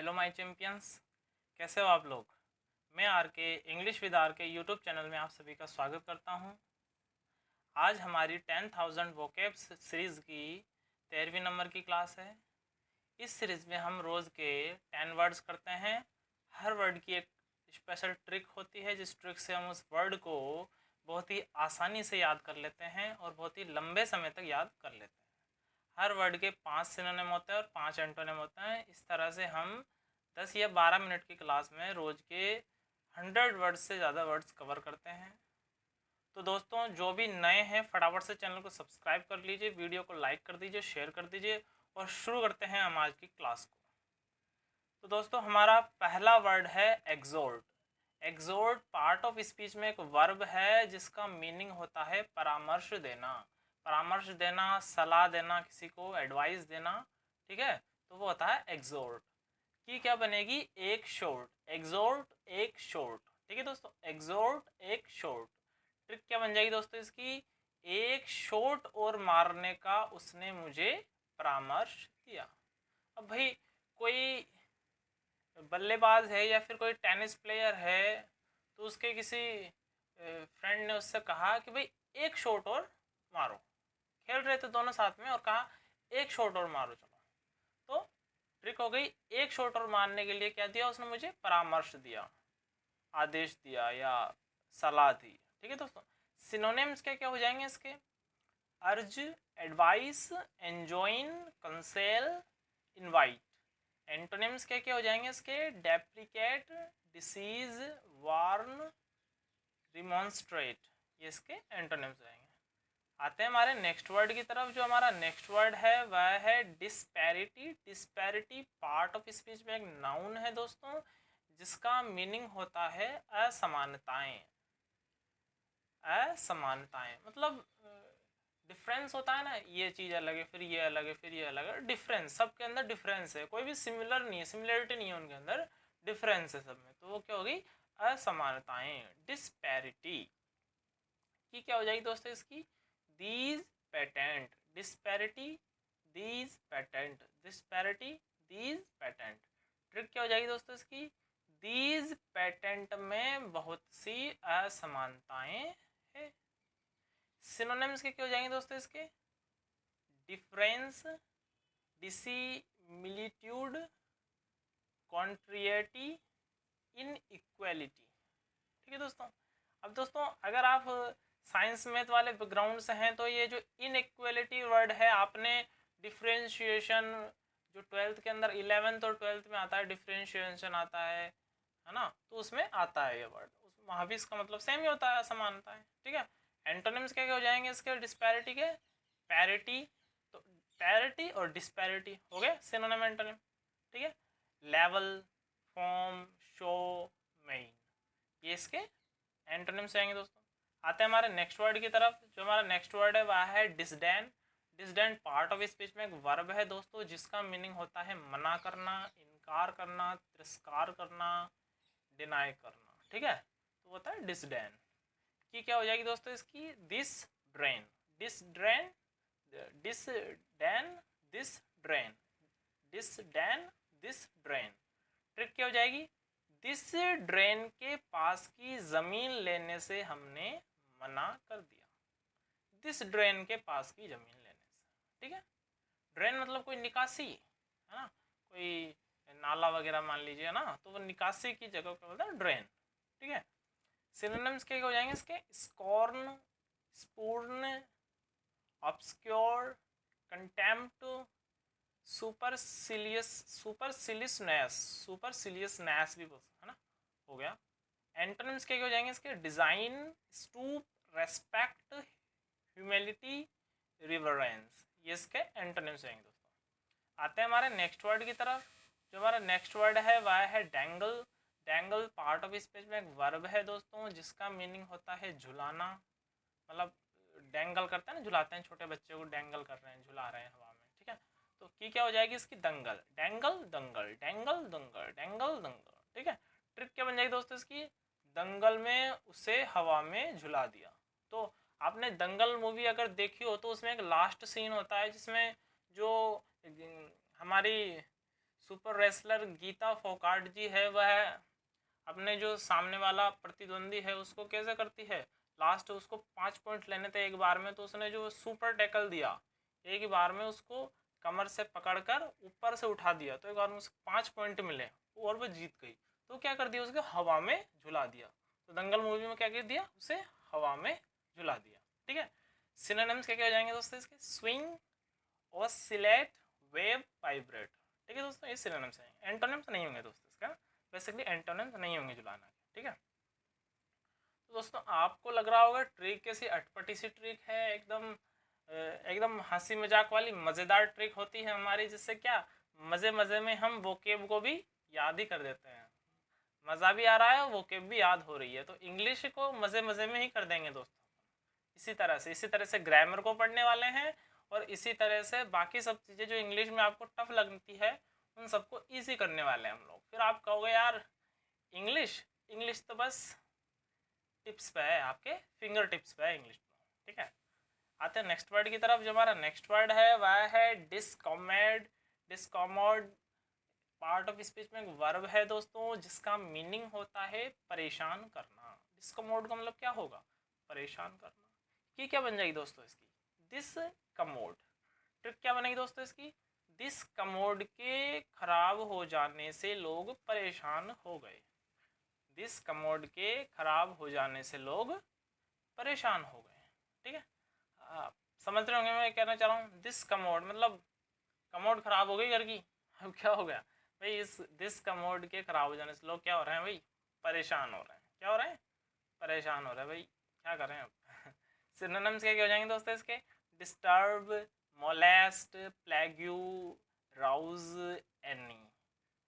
Hello my champions, कैसे हो आप लोग। मैं आर के इंग्लिश विद आर के यूट्यूब चैनल में आप सभी का स्वागत करता हूं। आज हमारी 10,000 वोकैब्स सीरीज़ की 13वीं नंबर की क्लास है। इस सीरीज़ में हम रोज़ के 10 वर्ड्स करते हैं। हर वर्ड की एक स्पेशल ट्रिक होती है, जिस ट्रिक से हम उस वर्ड को बहुत ही आसानी से याद कर लेते हैं और बहुत ही लंबे समय तक याद कर लेते हैं। हर वर्ड के 5 सिनोनिम होते हैं और 5 एंटोनिम होते हैं। इस तरह से हम 10 या 12 मिनट की क्लास में रोज़ के 100 वर्ड्स से ज़्यादा वर्ड्स कवर करते हैं। तो दोस्तों, जो भी नए हैं फटाफट से चैनल को सब्सक्राइब कर लीजिए, वीडियो को लाइक कर दीजिए, शेयर कर दीजिए और शुरू करते हैं हम आज की क्लास को। तो दोस्तों, हमारा पहला वर्ड है एग्जोर्ट। एग्जोर्ट पार्ट ऑफ स्पीच में एक वर्ब है जिसका मीनिंग होता है परामर्श देना। परामर्श देना, सलाह देना, किसी को एडवाइस देना, ठीक है। तो वो होता है एग्जोर्ट। की क्या बनेगी? एक शॉर्ट। एग्जोर्ट एक शॉर्ट, ठीक है दोस्तों। एग्जोर्ट एक शॉर्ट। ट्रिक क्या बन जाएगी दोस्तों इसकी? एक शॉट और मारने का उसने मुझे परामर्श दिया। अब भाई, कोई बल्लेबाज है या फिर कोई टेनिस प्लेयर है, तो उसके किसी फ्रेंड ने उससे कहा कि भाई एक शॉट और मारो। खेल रहे थे दोनों साथ में और कहा एक शॉट और मारो चलो। तो ट्रिक हो गई, एक शॉट और मारने के लिए क्या दिया उसने मुझे? परामर्श दिया, आदेश दिया या सलाह दी, ठीक है दोस्तों। सिनोनिम्स क्या क्या हो जाएंगे इसके? Urge, advise, enjoin, counsel, invite. Antonyms क्या क्या हो जाएंगे इसके? Deprecate, desist, warn, remonstrate. ये इसके एंटोनिम्स रहेंगे। आते हैं हमारे नेक्स्ट वर्ड की तरफ। जो हमारा नेक्स्ट वर्ड है वह है disparity. Disparity part of speech में एक नाउन है दोस्तों, जिसका मीनिंग होता है असमानताएं। असमानताएं मतलब डिफरेंस होता है ना, ये चीज़ अलग है, फिर ये अलग है, फिर ये अलग है। डिफरेंस, सबके अंदर डिफरेंस है, कोई भी सिमिलर नहीं है, सिमिलरिटी नहीं है उनके अंदर, डिफरेंस है सब में। तो वो क्या होगी? असमानताएं, डिस्पैरिटी। की क्या हो जाएगी दोस्तों इसकी? These patent. Disparity, these patent, disparity, these patent. Trick क्या हो जाएगी दोस्तों इसकी? दीज पेटेंट में बहुत सी असमानताएं हैं। सिनोनिम्स के क्या हो जाएंगे दोस्तों इसके? डिफरेंस, डिसिमिलिट्यूड, कॉन्ट्रियरिटी, इनइक्वालिटी, ठीक है दोस्तों। अब दोस्तों, अगर आप साइंस मैथ वाले बैकग्राउंड से हैं तो ये जो इनइक्वालिटी वर्ड है, आपने डिफ्रेंशिएशन जो 12th के अंदर 11th और 12th में आता है, डिफ्रेंशिएशन आता है ना, तो उसमें आता है ये वर्ड। वहाँ भी इसका मतलब सेम ही होता है, समानता है, ठीक है। एंटोनिम्स क्या क्या हो जाएंगे इसके डिस्पैरिटी के? पैरिटी। तो पैरिटी और डिस्पैरिटी हो गए सिनोनिम एंटोनिम, ठीक है। लेवल, फॉर्म, शो, मेन, ये इसके एंटोनिम्स आएंगे दोस्तों। आते हैं हमारे नेक्स्ट वर्ड की तरफ। जो हमारा नेक्स्ट वर्ड है वह है disdain. Disdain part of speech में एक वर्ब है दोस्तों, जिसका मीनिंग होता है मना करना, इनकार करना, तिरस्कार करना, डिनाई करना, ठीक है। तो होता है डिसडैन। की क्या हो जाएगी दोस्तों इसकी? This drain. This drain, this den, this drain, this den, this drain. Trick क्या हो जाएगी? दिस ड्रेन के पास की जमीन लेने से हमने मना कर दिया। दिस ड्रेन के पास की जमीन लेने से, ठीक है। ड्रेन मतलब कोई निकासी है ना, कोई नाला वगैरह मान लीजिए ना, तो वो निकासी की जगह पे बोलता है ड्रेन, ठीक है। सिनोनिम्स क्या हो जाएंगे इसके? स्कॉर्न, स्पूर्न, ऑब्सक्योर, कंटेम्प्ट, सुपरसिलियस, सुपरसिलियसनेस, सुपरसिलियसनेस भी बोल है ना, हो गया। एंटोनिम्स क्या हो जाएंगे इसके? Design, stoop, respect, humility, reverence, ये इसके एंटोनिम्स आएंगे दोस्तों। आते हैं हमारे नेक्स्ट वर्ड की तरफ। जो हमारा नेक्स्ट वर्ड है वह है dangle. Dangle part of speech में एक वर्ब है दोस्तों, जिसका मीनिंग होता है झुलाना। मतलब डेंगल करते हैं ना, झुलाते हैं छोटे बच्चे को, डेंगल कर रहे हैं, झुला रहे हैं हवा में, ठीक है। तो की क्या हो जाएगी इसकी? दंगल। डेंगल दंगल, डेंगल दंगल, डेंगल दंगल, ठीक है। ट्रिक क्या बन जाएगी दोस्तों इसकी? दंगल में उसे हवा में झुला दिया। तो आपने दंगल मूवी अगर देखी हो तो उसमें एक लास्ट सीन होता है जिसमें जो हमारी सुपर रेसलर गीता फोगाट जी है, वह अपने जो सामने वाला प्रतिद्वंदी है उसको कैसे करती है, लास्ट उसको 5 पॉइंट लेने थे एक बार में, तो उसने जो सुपर टैकल दिया, एक बार में उसको कमर से पकड़कर ऊपर से उठा दिया, तो एक बार में उसको 5 पॉइंट मिले और वो जीत गई। तो क्या कर दिया, उसके हवा में झुला दिया। तो दंगल मूवी में क्या कर दिया, उसे हवा में झुला दिया। ठीक है, सिनोनिम्स क्या क्या हो जाएंगे दोस्तों इसके, स्विंग, ऑसिलेट, वेव, वाइब्रेट। ठीक है दोस्तों, ये सिनोनिम्स हैं, एंटोनिम्स नहीं होंगे दोस्तों इसका, बेसिकली एंटोनिम्स नहीं होंगे झुलाना के। ठीक है, तो दोस्तों आपको लग रहा होगा ट्रिक कैसी अटपटी सी ट्रिक है, एकदम हंसी मजाक वाली मज़ेदार ट्रिक होती है हमारी, जिससे क्या मज़े मज़े में हम वोकेब को भी याद ही कर देते हैं, मज़ा भी आ रहा है, वोकेब भी याद हो रही है, तो इंग्लिश को मज़े मज़े में ही कर देंगे दोस्तों। इसी तरह से ग्रामर को पढ़ने वाले हैं, और इसी तरह से बाकी सब चीज़ें जो इंग्लिश में आपको टफ लगती है उन सबको ईजी करने वाले हैं हम लोग। फिर आप कहोगे यार इंग्लिश इंग्लिश तो बस टिप्स पे है, आपके फिंगर टिप्स पे है इंग्लिश तो। ठीक है, आते हैं नेक्स्ट वर्ड की तरफ। जो हमारा नेक्स्ट वर्ड है वह है डिसकॉमेड। डिसकॉमोड पार्ट ऑफ स्पीच में एक वर्ब है दोस्तों, जिसका मीनिंग होता है परेशान करना। डिसकॉमोड का मतलब क्या होगा, परेशान करना। की क्या बन जाएगी दोस्तों इसकी, दिस कमोड। ट्रिक क्या बनेगी दोस्तों इसकी, दिस कमोड के खराब हो जाने से लोग परेशान हो गए। दिस कमोड के खराब हो जाने से लोग परेशान हो गए। ठीक है, आप समझ रहे होंगे मैं कहना चाह रहा हूँ, दिस कमोड मतलब कमोड खराब हो गई घर की। अब क्या हो गया भाई, इस दिस कमोड के खराब हो जाने से लोग क्या हो रहे हैं भाई, परेशान हो रहे हैं। क्या हो रहे हैं, परेशान हो रहे हैं भाई, क्या कर रहे हैं अब। सिनोनिम्स क्या क्या हो जाएंगे दोस्तों इसके, disturb, molest, plague, rouse, any,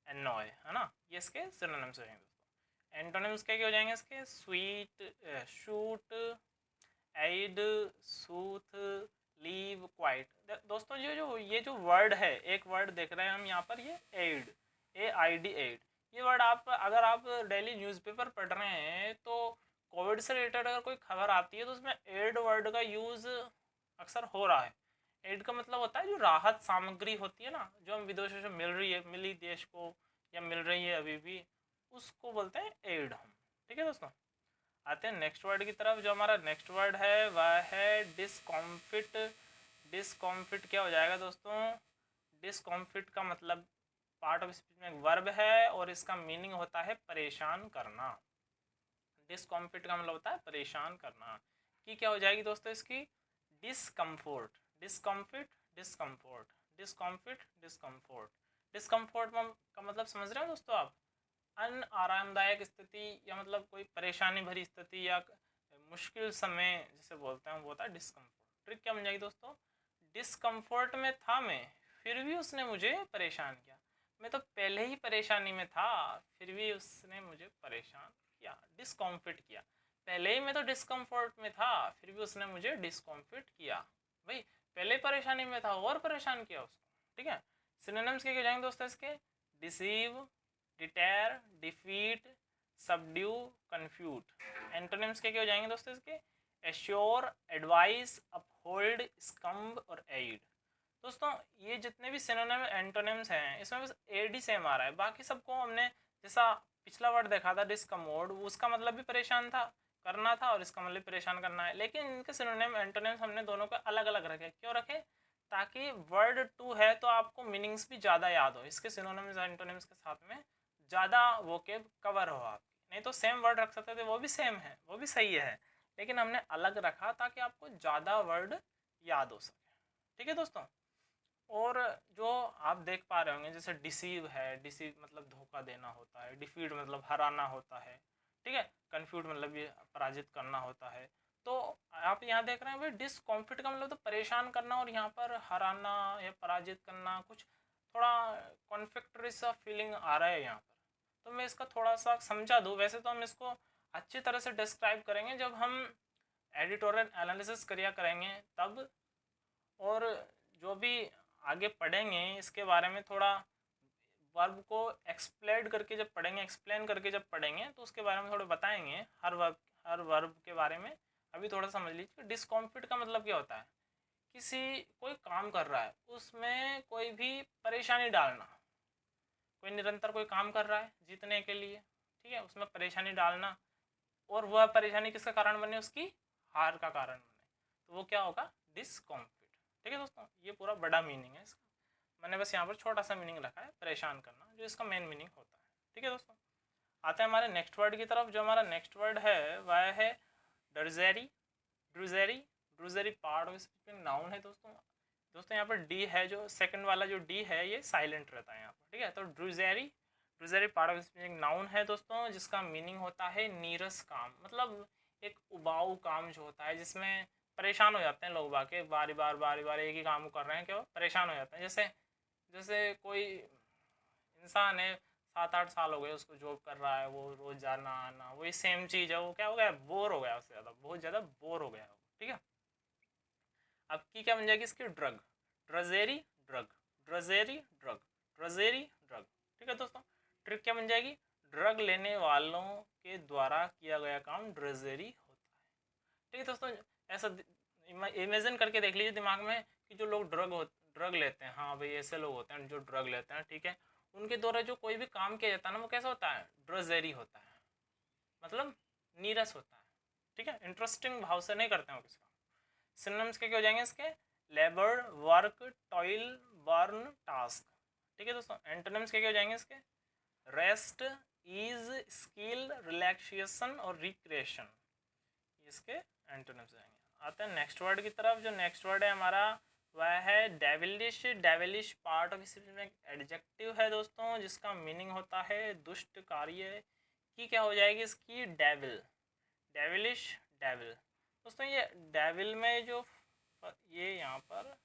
annoy, है ना, ये इसके सिनोनिम्स हो जाएंगे दोस्तों। एंटोनिम्स क्या क्या हो जाएंगे इसके, sweet, shoot, add, soothe, leave, quite. दोस्तों ये जो वर्ड है, एक वर्ड देख रहे हैं हम यहाँ पर, ये एड, AID, एड। ये वर्ड आप अगर आप डेली न्यूज़पेपर पढ़ रहे हैं तो कोविड से रिलेटेड अगर कोई खबर आती है तो उसमें एड वर्ड का यूज़ अक्सर हो रहा है। एड का मतलब होता है जो राहत सामग्री होती है ना, जो हम विदेशों से मिली देश को या मिल रही है अभी भी, उसको बोलते हैं एड हम। ठीक है दोस्तों, आते हैं नेक्स्ट वर्ड की तरफ। जो हमारा नेक्स्ट वर्ड है वह है डिसकॉम्फिट। डिसकॉम्फिट क्या हो जाएगा दोस्तों, डिसकॉम्फिट का मतलब पार्ट ऑफ स्पीच में एक वर्ब है और इसका मीनिंग होता है परेशान करना। डिसकॉम्फिट का मतलब होता है परेशान करना। की क्या हो जाएगी दोस्तों इसकी, डिसकम्फोर्ट। डिसकम्फिट, डिसकम्फोर्ट, डिसकम्फिट, डिसकम्फोर्ट। डिसकम्फोर्ट का मतलब समझ रहे हो दोस्तों आप, अन आरामदायक स्थिति, या मतलब कोई परेशानी भरी स्थिति या मुश्किल समय जिसे बोलते हैं वो होता है डिस्कम्फर्ट। ट्रिक क्या बन जाएगी दोस्तों, डिस्कम्फर्ट में था मैं, फिर भी उसने मुझे परेशान किया। मैं तो पहले ही परेशानी में था, फिर भी उसने मुझे परेशान किया, डिस्कम्फर्ट किया। पहले ही मैं तो डिस्कम्फर्ट में था, फिर भी उसने मुझे डिस्कम्फर्ट किया। भाई पहले परेशानी में था और परेशान किया उसको। ठीक है, सिनोनिम्स क्या जाएंगे दोस्तों इसके, डिसीव, डिटेर, डिफीट, सबड्यू, कन्फ्यूट। एंटोनिम्स क्या क्या हो जाएंगे दोस्तों इसके, एश्योर, एडवाइस, अपहोल्ड, स्कम्ब और एड। दोस्तों ये जितने भी सिनोनिम एंटोनिम्स हैं इसमें बस एड ही सेम आ रहा है, बाकी सबको हमने जैसा पिछला वर्ड देखा था डिस्कमोड, उसका मतलब भी परेशान था करना था और इसका मतलब परेशान करना है, लेकिन इनके सिनोनिम एंटोनिम्स हमने दोनों को अलग अलग रखे। क्यों रखे, ताकि वर्ड टू है तो आपको मीनिंग्स भी ज़्यादा याद हो, इसके सिनोनिम्स एंटोनिम्स के साथ में ज़्यादा वोकेब कवर हो आपकी। नहीं तो सेम वर्ड रख सकते थे, वो भी सेम है, वो भी सही है, लेकिन हमने अलग रखा ताकि आपको ज़्यादा वर्ड याद हो सके। ठीक है दोस्तों, और जो आप देख पा रहे होंगे जैसे डिसीव है, डिसीव मतलब धोखा देना होता है, डिफीट मतलब हराना होता है, ठीक है, कन्फ्यूट मतलब ये पराजित करना होता है। तो आप यहाँ देख रहे हैं भाई डिसकॉम्फिट का मतलब तो परेशान करना, और यहाँ पर हराना या पराजित करना कुछ थोड़ा कॉन्फ्लिक्टरी सा फीलिंग आ रहा है यहाँ पर। तो मैं इसका थोड़ा सा समझा दूँ, वैसे तो हम इसको अच्छी तरह से डिस्क्राइब करेंगे जब हम एडिटोरियल एनालिसिस करिया करेंगे तब, और जो भी आगे पढ़ेंगे इसके बारे में थोड़ा वर्ब को एक्सप्लेन करके जब पढ़ेंगे तो उसके बारे में थोड़ा बताएंगे, हर वर्ब के बारे में। अभी थोड़ा समझ लीजिए डिस्कॉम्फिट का मतलब क्या होता है, किसी कोई काम कर रहा है उसमें कोई भी परेशानी डालना, कोई निरंतर कोई काम कर रहा है जीतने के लिए, ठीक है, उसमें परेशानी डालना, और वह परेशानी किसका कारण बने, उसकी हार का कारण बने, तो वो क्या होगा, डिसकॉम्फिट। ठीक है दोस्तों, ये पूरा बड़ा मीनिंग है इसका, मैंने बस यहाँ पर छोटा सा मीनिंग रखा है, परेशान करना, जो इसका मेन मीनिंग होता है। ठीक है दोस्तों, आते हैं हमारे नेक्स्ट वर्ड की तरफ। जो हमारा नेक्स्ट वर्ड है वह है ड्रूजेरी। ड्रूजेरी, ड्रूजेरी पार्ट ऑफ स्पीकिंग नाउन है दोस्तों। दोस्तों यहाँ पर डी है, जो सेकंड वाला जो डी है ये साइलेंट रहता है यहाँ पर, ठीक है। तो ड्रूजेरी, ड्रूजेरी पार्ट ऑफ स्पीकिंग नाउन है दोस्तों, जिसका मीनिंग होता है नीरस काम, मतलब एक उबाऊ काम जो होता है, जिसमें परेशान हो जाते हैं लोग, बाकी बारी बार एक ही काम कर रहे हैं, क्या परेशान हो जाते हैं। जैसे जैसे कोई इंसान है, 7-8 साल हो गए उसको जॉब कर रहा है, वो रोज जाना आना वही सेम चीज़ है, वो क्या हो गया, बोर हो गया, उससे ज़्यादा बहुत ज़्यादा बोर हो गया है, ठीक है। अब की क्या बन जाएगी इसकी, ड्रग, ड्रजेरी ड्रग, ड्रजेरी ड्रग, ड्रजेरी ड्रग। ठीक है दोस्तों, ट्रिक क्या बन जाएगी, ड्रग लेने वालों के द्वारा किया गया काम ड्रजेरी होता है। ठीक है दोस्तों, ऐसा इमेजिन करके देख लीजिए दिमाग में कि जो लोग ड्रग लेते हैं, हाँ भाई ऐसे लोग होते हैं जो ड्रग लेते हैं, ठीक है, उनके द्वारा जो कोई भी काम किया जाता है ना, वो कैसा होता है, ड्रजेरी होता है, मतलब नीरस होता है। ठीक है, इंटरेस्टिंग भाव से नहीं करते हैं किसी काम। सिनोनिम्स क्या हो जाएंगे इसके, labour, work, toil, burn, task. ठीक है दोस्तों, एंटोनिम्स क्या हो जाएंगे इसके, रेस्ट, ईज, स्किल, रिलैक्सेशन और रिक्रिएशन, इसके एंटोनिम्स आएंगे। आते हैं नेक्स्ट वर्ड की तरफ। जो नेक्स्ट वर्ड है हमारा वह है devilish. Devilish part of speech में एडजेक्टिव है दोस्तों, जिसका मीनिंग होता है दुष्ट कार्य की क्या हो जाएगी इसकी, डेविल, डेविलिश, डेविल। दोस्तों ये डेविल में जो ये यहाँ पर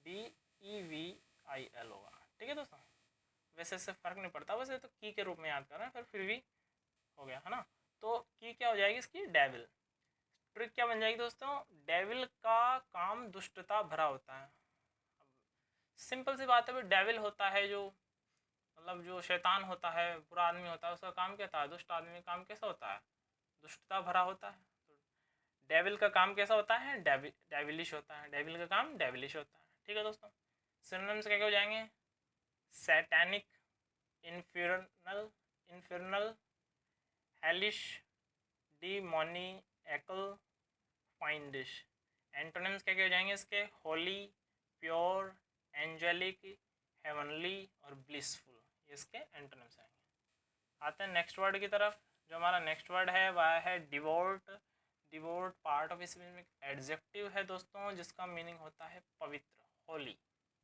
DEVIL होगा, ठीक है दोस्तों, वैसे इससे फर्क नहीं पड़ता, वैसे तो की के रूप में याद कर रहे हैं, फिर भी हो गया है ना। तो की क्या हो जाएगी इसकी, डेविल। ट्रिक क्या बन जाएगी दोस्तों, डेविल का काम दुष्टता भरा होता है। सिंपल सी बात है भाई, डेविल होता है जो, मतलब जो शैतान होता है, बुरा आदमी होता है, उसका काम क्या था, दुष्ट आदमी का काम कैसा होता है, दुष्टता भरा होता है। तो डेविल का काम कैसा होता है, डेविलिश होता है, डेविल का काम डेविलिश होता है। ठीक है दोस्तों, सिनोनिम्स क्या क्या हो जाएंगे, satanic, infernal, infernal, hellish, demoniacal, fiendish. Antonyms क्या क्या हो जाएंगे इसके, होली, प्योर, एंजेलिक, हेवनली और ब्लिसफुल, ये इसके एंटोनिम्स आएंगे। आते हैं नेक्स्ट वर्ड की तरफ। जो हमारा नेक्स्ट वर्ड है वह है devote. Devote part of speech में एडजेक्टिव है दोस्तों, जिसका मीनिंग होता है पवित्र, होली,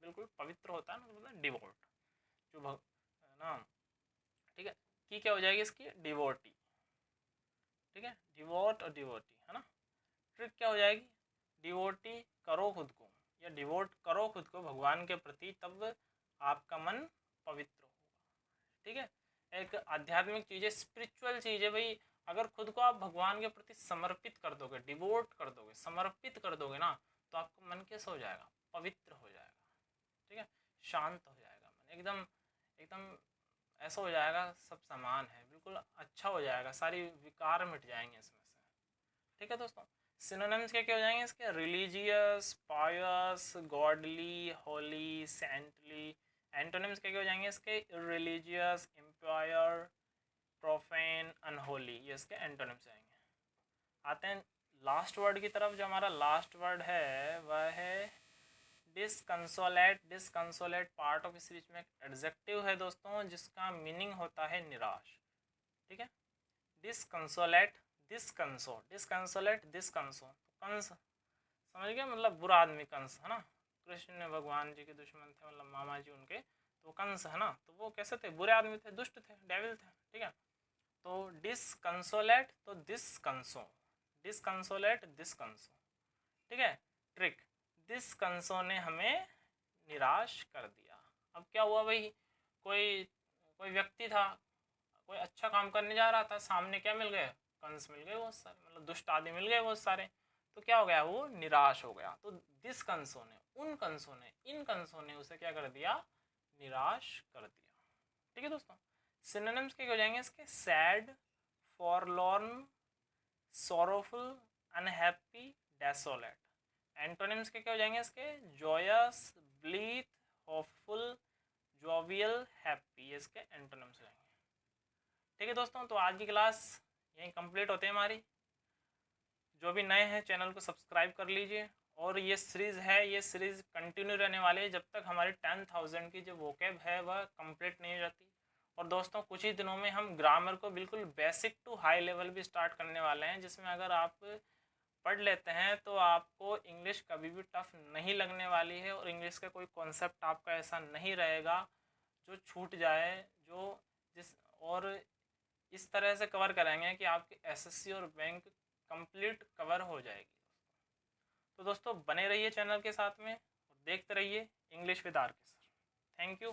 बिल्कुल पवित्र होता है ना, मतलब डिवोट जो ना। ठीक है, की क्या हो जाएगी इसकी, डिवोटी। ठीक है, डिवोट और डिवोटी है ना। ट्रिक क्या हो जाएगी, डिवोटी करो खुद को, या डिवोट करो खुद को भगवान के प्रति, तब आपका मन पवित्र होगा। ठीक है, एक आध्यात्मिक चीज़ है, स्पिरिचुअल चीज़ है भाई। अगर खुद को आप भगवान के प्रति समर्पित कर दोगे, डिवोट कर दोगे, समर्पित कर दोगे ना, तो आपका मन कैसा हो जाएगा, पवित्र हो जाएगा। ठीक है, शांत हो जाएगा मन, एकदम एकदम ऐसा हो जाएगा, सब समान है, बिल्कुल अच्छा हो जाएगा, सारी विकार मिट जाएंगे इसमें से। ठीक है दोस्तों, सिनोनिम्स क्या क्या हो जाएंगे इसके, रिलीजियस, पायस, गॉडली, होली, सेंटली। एंटोनिम्स क्या क्या हो जाएंगे इसके, रिलीजियस, इम्पायर, प्रोफेन, अनहोली, ये इसके एंटोनिम्स आएंगे। आते हैं लास्ट वर्ड की तरफ। जो हमारा लास्ट वर्ड है वह है डिसकंसोलेट। डिसकंसोलेट पार्ट ऑफ स्पीच में एडजेक्टिव है दोस्तों, जिसका मीनिंग होता है निराश। ठीक है, डिसकंसोलेट, डिसकंसो, डिसकंसोलेट, डिसकंसो, तो कंस समझ गए, मतलब बुरा आदमी कंस है ना, कृष्ण भगवान जी के दुश्मन थे, मतलब मामा जी उनके, तो कंस है ना, तो वो कैसे थे, बुरे आदमी थे, दुष्ट थे, डेविल थे। ठीक है, तो डिसकंसोलेट तो डिसकंसो, डिसकंसोलेट डिसकंसो। ठीक है, ट्रिक, डिसकंसो ने हमें निराश कर दिया। अब क्या हुआ भाई, कोई कोई व्यक्ति था, कोई अच्छा काम करने जा रहा था, सामने क्या मिल गए, कंस मिल गए बहुत सारे, मतलब दुष्ट आदमी मिल गए बहुत सारे, तो क्या हो गया, वो निराश हो गया। तो दिस कंसों ने, उन कंसों ने, इन कंसों ने उसे क्या कर दिया, निराश कर दिया। ठीक है दोस्तों, सिनोनिम्स क्या हो जाएंगे इसके, sad, forlorn, sorrowful, unhappy, desolate. Antonyms के क्या हो जाएंगे इसके, joyous, blithe, hopeful, jovial, happy, ये इसके एंटोनिम्स रहेंगे। ठीक है दोस्तों, तो आज की क्लास यहीं कंप्लीट होते हैं हमारी। जो भी नए हैं चैनल को सब्सक्राइब कर लीजिए, और ये सीरीज़ है, ये सीरीज़ कंटिन्यू रहने वाली है जब तक हमारी 10,000 की जो वोकैब है वह कंप्लीट नहीं हो जाती। और दोस्तों कुछ ही दिनों में हम ग्रामर को बिल्कुल बेसिक टू हाई लेवल भी स्टार्ट करने वाले हैं, जिसमें अगर आप पढ़ लेते हैं तो आपको इंग्लिश कभी भी टफ नहीं लगने वाली है, और इंग्लिश का कोई कॉन्सेप्ट आपका ऐसा नहीं रहेगा जो छूट जाए, जो जिस और इस तरह से कवर करेंगे कि आपकी एसएससी और बैंक कंप्लीट कवर हो जाएगी। तो दोस्तों बने रहिए चैनल के साथ में और देखते रहिए इंग्लिश विद आर के सर। Thank you.